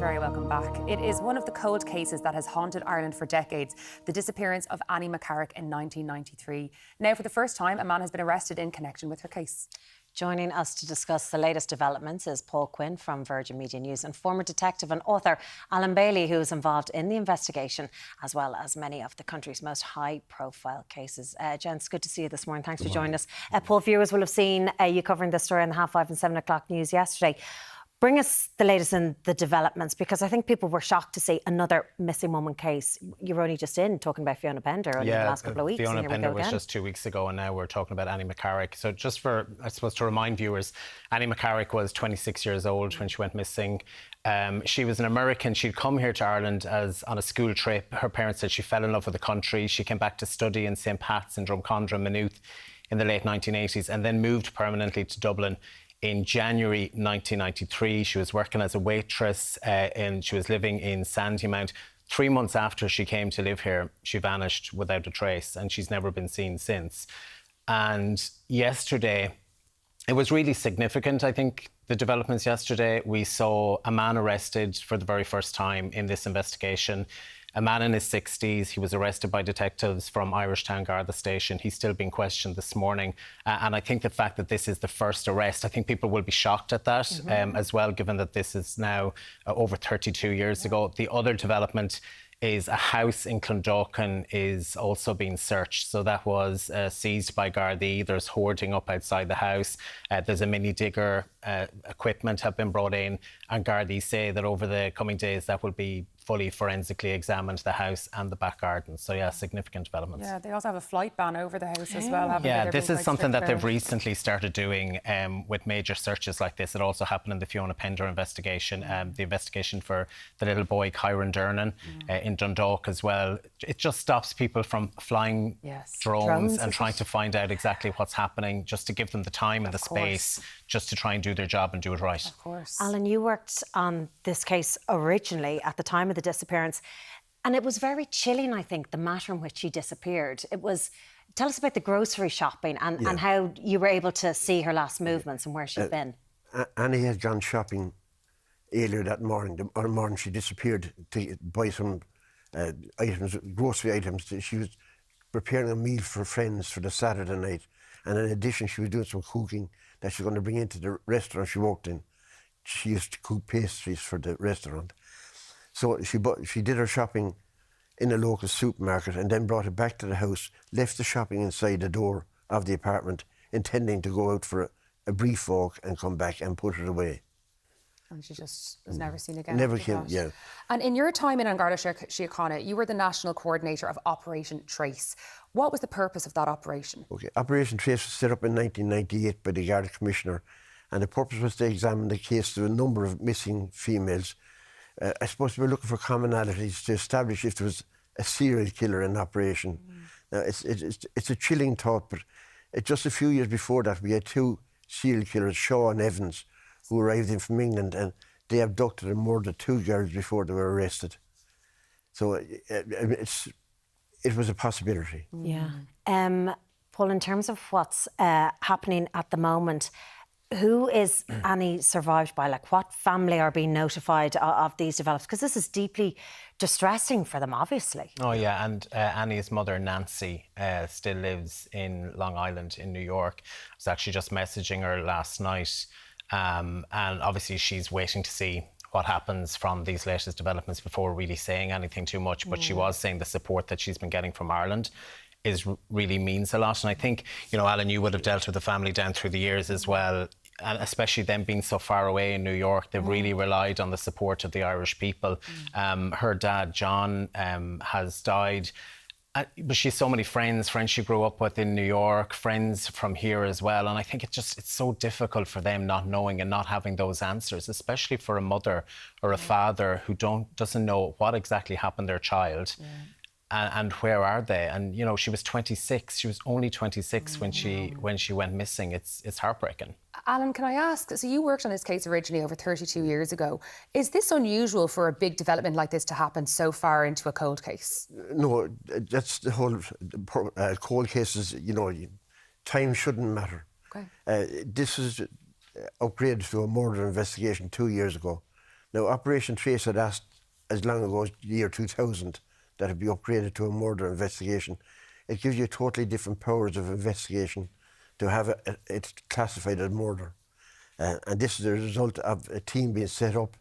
very welcome back. It is one of the cold cases that has haunted Ireland for decades, the disappearance of Annie McCarrick in 1993. Now, for the first time, a man has been arrested in connection with her case. Joining us to discuss the latest developments is Paul Quinn from Virgin Media News and former detective and author Alan Bailey, who is involved in the investigation, as well as many of the country's most high-profile cases. Gents, good to see you this morning. Thanks for joining us. Paul, viewers will have seen you covering this story in the 5:30 and 7 o'clock news yesterday. Bring us the latest in the developments, because I think people were shocked to see another missing woman case. You were only just in talking about Fiona Pender in the last couple of weeks. Fiona Pender was just 2 weeks ago, and now we're talking about Annie McCarrick. So just for, I suppose, to remind viewers, Annie McCarrick was 26 years old when she went missing. She was an American. She'd come here to Ireland as on a school trip. Her parents said she fell in love with the country. She came back to study in St. Pat's in Drumcondra, Maynooth in the late 1980s, and then moved permanently to Dublin in January 1993. She was working as a waitress and she was living in Sandymount. 3 months after she came to live here, she vanished without a trace, and she's never been seen since. And yesterday, it was really significant, I think, the developments yesterday. We saw a man arrested for the very first time in this investigation. A man in his 60s, he was arrested by detectives from Irish Town Garda Station. He's still being questioned this morning. And I think the fact that this is the first arrest, I think people will be shocked at that as well, given that this is now over 32 years ago. The other development is a house in Clondalkin is also being searched. So that was seized by Gardaí. There's hoarding up outside the house. There's a mini digger. Equipment have been brought in. And Gardaí say that over the coming days that will be fully forensically examined, the house and the back garden. So yeah, significant developments. Yeah, they also have a flight ban over the house as well, haven't they? Yeah, this is something that they've recently started doing with major searches like this. It also happened in the Fiona Pender investigation, the investigation for the little boy Kyron Dernan in Dundalk as well. It just stops people from flying drones and trying to find out exactly what's happening, just to give them the time and the space just to try and do their job and do it right. Of course. Alan, you worked on this case originally at the time of the disappearance, and it was very chilling, I think, the manner in which she disappeared. It was... Tell us about the grocery shopping and how you were able to see her last movements and where she'd been. Annie had gone shopping earlier that morning. The morning she disappeared to buy some items, grocery items. She was preparing a meal for friends for the Saturday night, and in addition she was doing some cooking that she was going to bring into the restaurant she worked in. She used to cook pastries for the restaurant. So she did her shopping in a local supermarket and then brought it back to the house, left the shopping inside the door of the apartment, intending to go out for a brief walk and come back and put it away. And she just was never seen again. Never came, yeah. And in your time in An Garda Síochána, you were the national coordinator of Operation Trace. What was the purpose of that operation? Okay, Operation Trace was set up in 1998 by the Garda Commissioner, and the purpose was to examine the case of a number of missing females. I suppose we were looking for commonalities to establish if there was a serial killer in operation. Now, it's a chilling thought, but just a few years before that, we had two serial killers, Shaw and Evans, who arrived in from England, and they abducted and murdered two girls before they were arrested. So it was a possibility. Yeah. Paul, in terms of what's happening at the moment, who is Annie survived by? Like, what family are being notified of these developments? Because this is deeply distressing for them, obviously. Oh, yeah, and Annie's mother, Nancy, still lives in Long Island in New York. I was actually just messaging her last night, and obviously she's waiting to see what happens from these latest developments before really saying anything too much. But she was saying the support that she's been getting from Ireland really means a lot. And I think, you know, Alan, you would have dealt with the family down through the years as well, and especially them being so far away in New York, they've really relied on the support of the Irish people. Her dad, John, has died. But she has so many friends she grew up with in New York, friends from here as well. And I think it's so difficult for them not knowing and not having those answers, especially for a mother or a father who doesn't know what exactly happened to their child. And where are they? And, you know, she was 26. She was only 26 when she went missing. It's heartbreaking. Alan, can I ask, so you worked on this case originally over 32 years ago. Is this unusual for a big development like this to happen so far into a cold case? No, that's the whole cold cases, you know, time shouldn't matter. Okay. This was upgraded to a murder investigation 2 years ago. Now, Operation Trace had asked as long ago as the year 2000 that it be upgraded to a murder investigation. It gives you totally different powers of investigation to have it classified as murder. And this is a result of a team being set up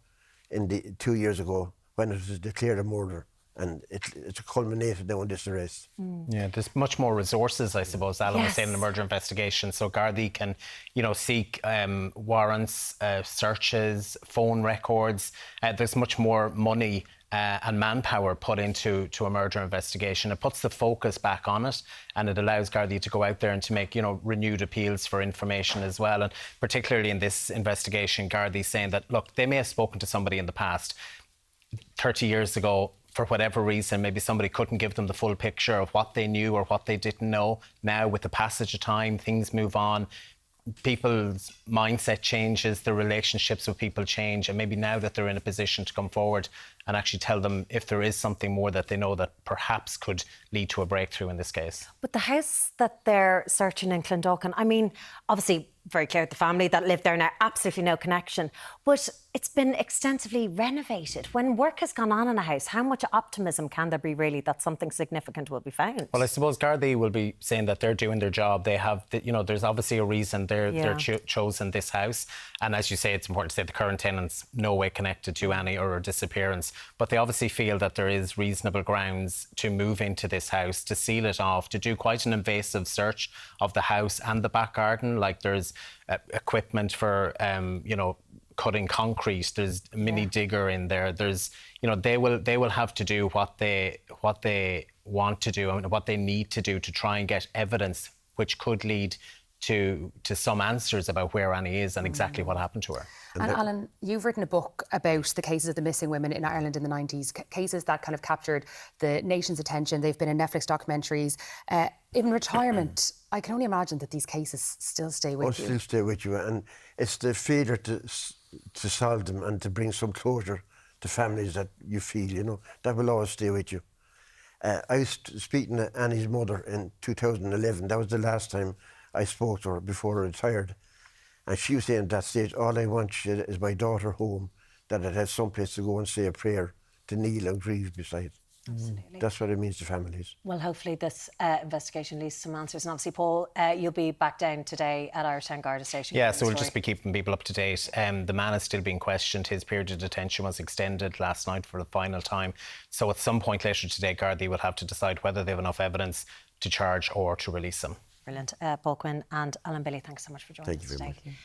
in 2 years ago when it was declared a murder. And it's culminated now in this arrest. Yeah, there's much more resources, I suppose, Alan was saying, in a murder investigation. So Gardaí can, seek warrants, searches, phone records. There's much more money and manpower put into a murder investigation. It puts the focus back on it, and it allows Gardaí to go out there and to make, renewed appeals for information as well. And particularly in this investigation, Gardaí saying that, look, they may have spoken to somebody in the past 30 years ago. For whatever reason, maybe somebody couldn't give them the full picture of what they knew or what they didn't know. Now, with the passage of time, things move on. People's mindset changes, their relationships with people change, and maybe now that they're in a position to come forward and actually tell them if there is something more that they know that perhaps could lead to a breakthrough in this case. But the house that they're searching in Clondalkin, I mean, obviously very clear the family that live there now, absolutely no connection, but it's been extensively renovated. When work has gone on in a house, how much optimism can there be really that something significant will be found? Well, I suppose Gardaí will be saying that they're doing their job. They have, there's obviously a reason they're chosen this house. And as you say, it's important to say the current tenants no way connected to Annie or her disappearance. But they obviously feel that there is reasonable grounds to move into this house, to seal it off, to do quite an invasive search of the house and the back garden. Like there's equipment for, cutting concrete. There's a mini digger in there. There's, they will have to do what they want to do and what they need to do to try and get evidence which could lead to some answers about where Annie is and exactly what happened to her. And Alan, you've written a book about the cases of the missing women in Ireland in the 90s, cases that kind of captured the nation's attention. They've been in Netflix documentaries. In retirement, I can only imagine that these cases still stay with you. Still stay with you. And it's the failure to solve them and to bring some closure to families that you feel, that will always stay with you. I was speaking to Annie's mother in 2011. That was the last time I spoke to her before I retired. And she was saying at that stage, all I want is my daughter home, that I'd have some place to go and say a prayer, to kneel and grieve beside. Absolutely. That's what it means to families. Well, hopefully this investigation leads to some answers. And obviously, Paul, you'll be back down today at our Town Garda station. Yeah, so we'll just be keeping people up to date. The man is still being questioned. His period of detention was extended last night for the final time. So at some point later today, Gardaí will have to decide whether they have enough evidence to charge or to release him. Brilliant. Paul Quinn and Alan Bailey, thanks so much for joining us today. Thank you very much.